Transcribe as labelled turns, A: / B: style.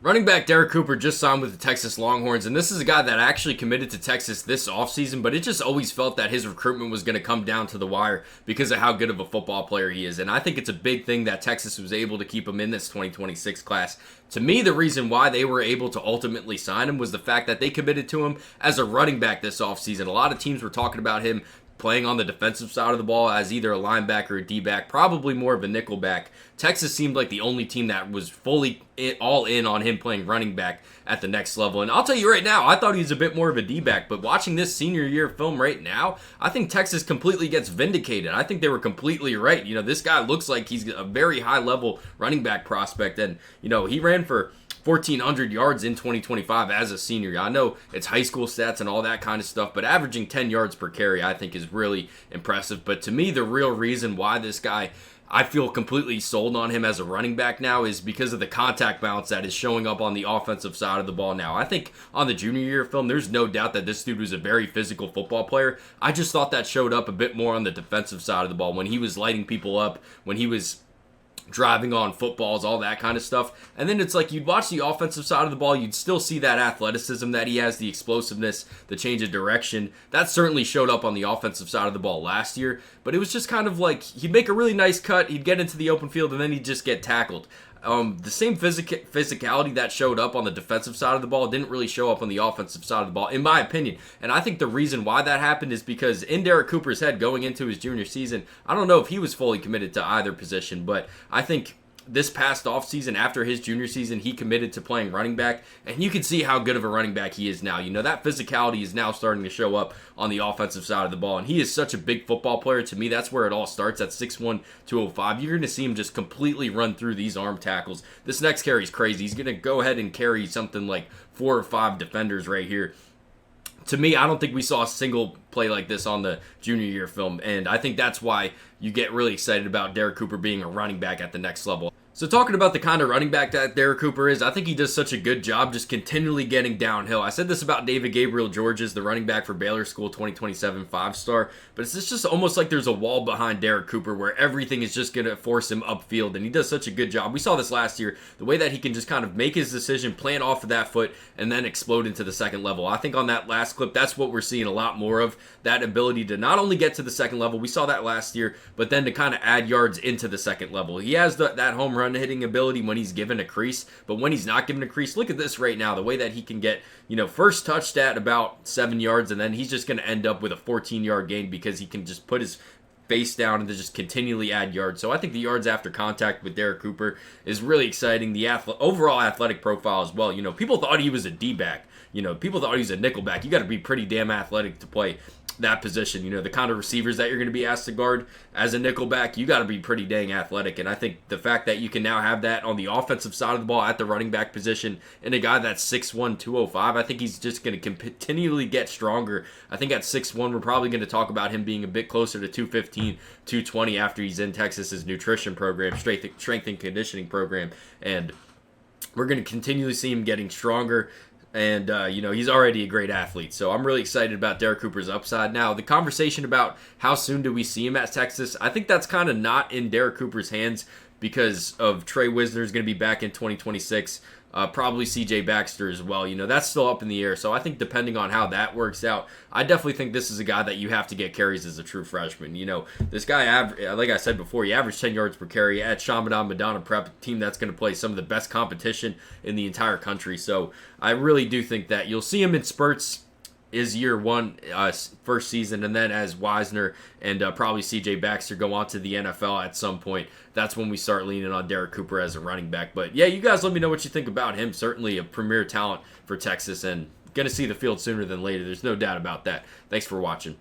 A: Running back Derrek Cooper just signed with the Texas Longhorns, and this is a guy that actually committed to Texas this offseason, but it just always felt that his recruitment was going to come down to the wire because of how good of a football player he is. And I think it's a big thing that Texas was able to keep him in this 2026 class. To me, the reason why they were able to ultimately sign him was the fact that they committed to him as a running back this offseason. A lot of teams were talking about him playing on the defensive side of the ball as either a linebacker or a D-back, probably more of a nickel back. Texas seemed like the only team that was fully all in on him playing running back at the next level. And I'll tell you right now, I thought he was a bit more of a D-back, but watching this senior year film right now, I think Texas completely gets vindicated. I think they were completely right. This guy looks like he's a very high-level running back prospect, and, he ran for 1,400 yards in 2025 as a senior. I know it's high school stats and all that kind of stuff, but averaging 10 yards per carry I think is really impressive. But to me, the real reason why this guy, I feel completely sold on him as a running back now, is because of the contact balance that is showing up on the offensive side of the ball now. I think on the junior year film, there's no doubt that this dude was a very physical football player. I just thought that showed up a bit more on the defensive side of the ball when he was lighting people up, when he was driving on footballs, all that kind of stuff. And then it's like you'd watch the offensive side of the ball, you'd still see that athleticism that he has, the explosiveness, the change of direction. That certainly showed up on the offensive side of the ball last year, but it was just kind of like he'd make a really nice cut, he'd get into the open field, and then he'd just get tackled. The same physicality that showed up on the defensive side of the ball didn't really show up on the offensive side of the ball, in my opinion. And I think the reason why that happened is because in Derrek Cooper's head going into his junior season, I don't know if he was fully committed to either position, but I think this past offseason, after his junior season, he committed to playing running back, and you can see how good of a running back he is now. That physicality is now starting to show up on the offensive side of the ball, and he is such a big football player. To me, that's where it all starts at 6'1", 205. You're going to see him just completely run through these arm tackles. This next carry is crazy. He's going to go ahead and carry something like 4 or 5 defenders right here. To me, I don't think we saw a single play like this on the junior year film, and I think that's why you get really excited about Derrek Cooper being a running back at the next level. So talking about the kind of running back that Derrek Cooper is, I think he does such a good job just continually getting downhill. I said this about David Gabriel Georges, the running back for Baylor School 2027 5-star, but it's just almost like there's a wall behind Derrek Cooper where everything is just going to force him upfield, and he does such a good job. We saw this last year, the way that he can just kind of make his decision, plant off of that foot, and then explode into the second level. I think on that last clip, that's what we're seeing a lot more of, that ability to not only get to the second level, we saw that last year, but then to kind of add yards into the second level. He has that home run hitting ability when he's given a crease, but when he's not given a crease, look at this right now, the way that he can get, first touch stat about 7 yards, and then he's just going to end up with a 14-yard gain because he can just put his face down and to just continually add yards. So I think the yards after contact with Derrek Cooper is really exciting. The overall athletic profile as well. People thought he was a D-back. People thought he was a nickelback. You got to be pretty damn athletic to play that position. The kind of receivers that you're going to be asked to guard as a nickelback, you got to be pretty dang athletic. And I think the fact that you can now have that on the offensive side of the ball at the running back position in a guy that's 6'1", 205, I think he's just going to continually get stronger. I think at 6'1", we're probably going to talk about him being a bit closer to 215, 220 after he's in Texas's nutrition program, strength and conditioning program. And we're going to continually see him getting stronger. And, he's already a great athlete. So I'm really excited about Derrek Cooper's upside. Now, the conversation about how soon do we see him at Texas, I think that's kind of not in Derrek Cooper's hands because of Trey Wisner is going to be back in 2026. Probably CJ Baxter as well. That's still up in the air. So I think depending on how that works out, I definitely think this is a guy that you have to get carries as a true freshman. This guy, like I said before, he averaged 10 yards per carry at Chaminade-Madonna Prep, a team that's going to play some of the best competition in the entire country. So I really do think that you'll see him in spurts is year one, first season, and then as Wisner and probably CJ Baxter go on to the NFL at some point, that's when we start leaning on Derrek Cooper as a running back. But yeah, you guys let me know what you think about him. Certainly a premier talent for Texas and going to see the field sooner than later. There's no doubt about that. Thanks for watching.